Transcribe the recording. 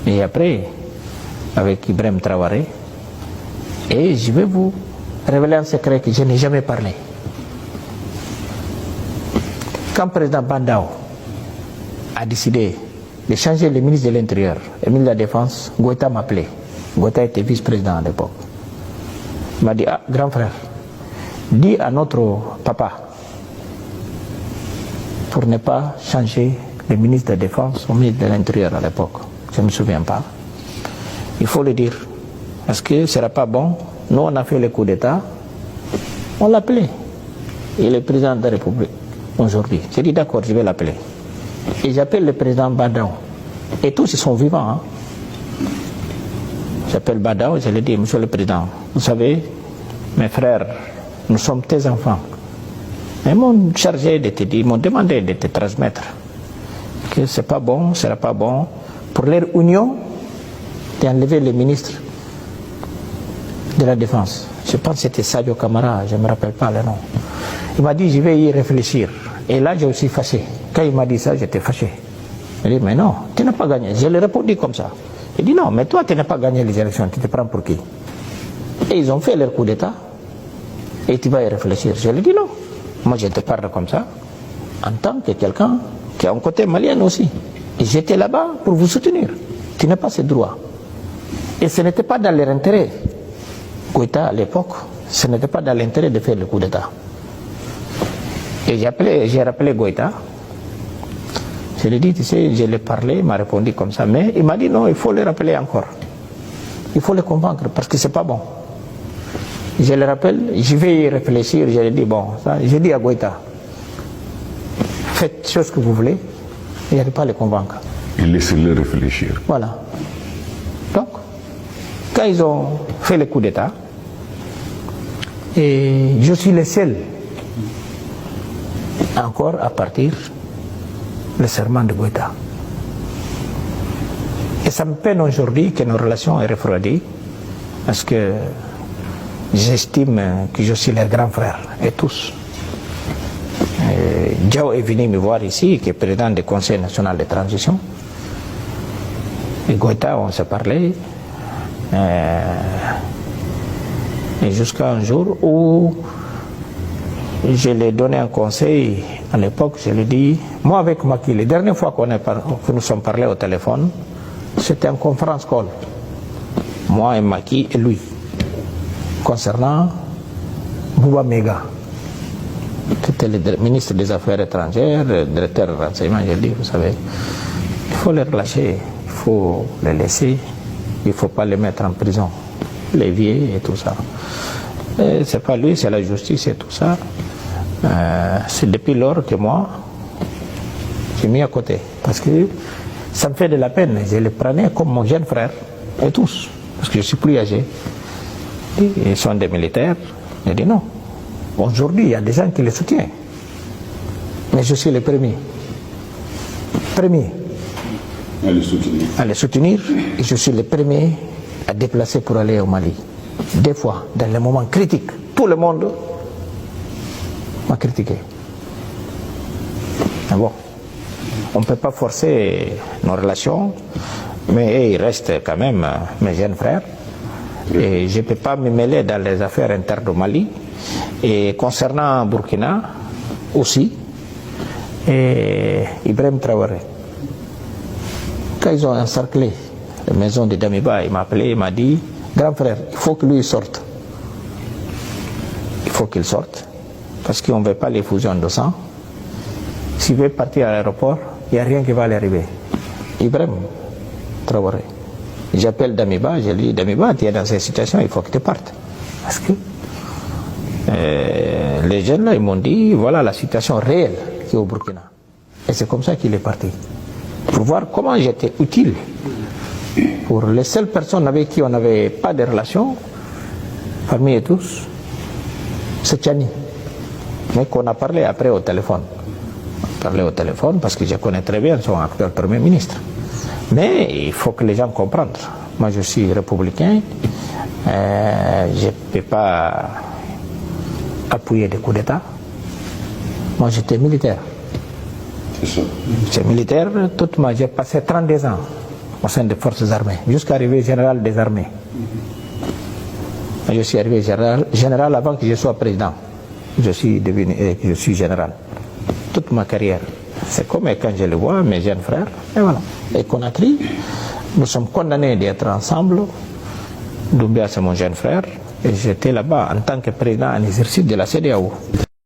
Et après, avec Ibrahim Traoré, et je vais vous révéler un secret que je n'ai jamais parlé. Quand le président Bandao a décidé de changer le ministre de l'Intérieur et le ministre de la Défense, Goïta m'a appelé. Goïta était vice-président à l'époque. Il m'a dit, ah, grand frère, dis à notre papa pour ne pas changer le ministre de la Défense au ministre de l'Intérieur à l'époque. Je ne me souviens pas. Il faut le dire. Parce que ce ne sera pas bon. Nous, on a fait le coup d'État. On l'a appelé. Il est président de la République aujourd'hui. J'ai dit d'accord, je vais l'appeler. Et j'appelle le président Badao. Et tous, ils sont vivants. Hein. J'appelle Badao et je lui dis, monsieur le président, vous savez, mes frères, nous sommes tes enfants. Ils m'ont chargé de te dire, ils m'ont demandé de te transmettre que ce n'est pas bon, ce ne sera pas bon pour leur union d'enlever le ministre de la Défense. Je pense que c'était Sadio Camara, je ne me rappelle pas le nom. Il m'a dit, je vais y réfléchir. Et là, j'ai aussi fâché. Quand il m'a dit ça, j'étais fâché. Il dit, mais non, tu n'as pas gagné. Je lui ai répondu comme ça. Il dit, non, mais toi, tu n'as pas gagné les élections, tu te prends pour qui? Et ils ont fait leur coup d'État. Et tu vas y réfléchir. Je lui ai dit, non. Moi, je te parle comme ça, en tant que quelqu'un qui a un côté malien aussi. Et j'étais là-bas pour vous soutenir. Tu n'as pas ce droit. Et ce n'était pas dans leur intérêt. Goïta, à l'époque, ce n'était pas dans l'intérêt de faire le coup d'État. Et j'ai rappelé Goïta. Je lui ai dit, tu sais, je l'ai parlé, il m'a répondu comme ça. Mais il m'a dit, non, il faut le rappeler encore. Il faut le convaincre parce que ce n'est pas bon. Je le rappelle, je vais y réfléchir. Je lui ai dit, bon, ça, je dis à Goïta, faites ce que vous voulez, il n'y a pas à le convaincre. Et laissez-le réfléchir. Voilà. Donc, quand ils ont fait le coup d'État, et je suis le seul encore à partir le serment de Goïta. Et ça me peine aujourd'hui que nos relations aient refroidi, parce que j'estime que je suis leur grand frère, et tous. Diao est venu me voir ici, qui est président du Conseil national de transition. Et Goïta, on s'est parlé. Et jusqu'à un jour où je lui ai donné un conseil, à l'époque, je lui ai dit, moi avec Macky, la dernière fois que nous sommes parlé au téléphone, c'était en conférence call. Moi et Macky et lui. Concernant Bouba Mega. C'était le ministre des Affaires étrangères, le directeur de renseignement. J'ai dit, vous savez, il faut les relâcher, il faut les laisser, il ne faut pas les mettre en prison, les vieux et tout ça. C'est pas lui, c'est la justice et tout ça. C'est depuis lors que moi, j'ai mis à côté. Parce que ça me fait de la peine. Je les prenais comme mon jeune frère, et tous, parce que je suis plus âgé. Ils sont des militaires. J'ai dit non. Aujourd'hui, il y a des gens qui les soutiennent. Mais je suis le premier. À les soutenir. Et je suis le premier à déplacer pour aller au Mali. Des fois, dans les moments critiques, tout le monde m'a critiqué. Mais bon, on ne peut pas forcer nos relations, mais ils restent quand même mes jeunes frères. Et je ne peux pas me mêler dans les affaires internes au Mali. Et concernant Burkina aussi, et Ibrahim Traoré, quand ils ont encerclé la maison de Damiba, il m'a appelé, il m'a dit, grand frère, il faut que lui sorte. Il faut qu'il sorte, parce qu'on ne veut pas les fusions de sang. S'il veut partir à l'aéroport, il n'y a rien qui va lui arriver. Ibrahim Traoré. J'appelle Damiba, je lui dis, Damiba, tu es dans cette situation, il faut que tu partes. Parce que les jeunes là, ils m'ont dit, voilà la situation réelle qui est au Burkina. Et c'est comme ça qu'il est parti. Pour voir comment j'étais utile. Pour les seules personnes avec qui on n'avait pas de relation, parmi eux tous, c'est Tchani. Mais qu'on a parlé après au téléphone. On a parlé au téléphone parce que je connais très bien son actuel Premier ministre. Mais il faut que les gens comprennent. Moi, je suis républicain. Je ne peux pas appuyer des coups d'État. Moi, j'étais militaire. C'est ça. J'étais militaire. J'ai passé 32 ans au sein des forces armées, jusqu'à arriver général des armées. Je suis arrivé général avant que je sois président. Je suis général. Toute ma carrière. C'est comme quand je le vois, mes jeunes frères, et voilà. Et Conakry, nous sommes condamnés d'être ensemble. Doumbia, c'est mon jeune frère, et j'étais là-bas en tant que président en exercice de la CEDEAO.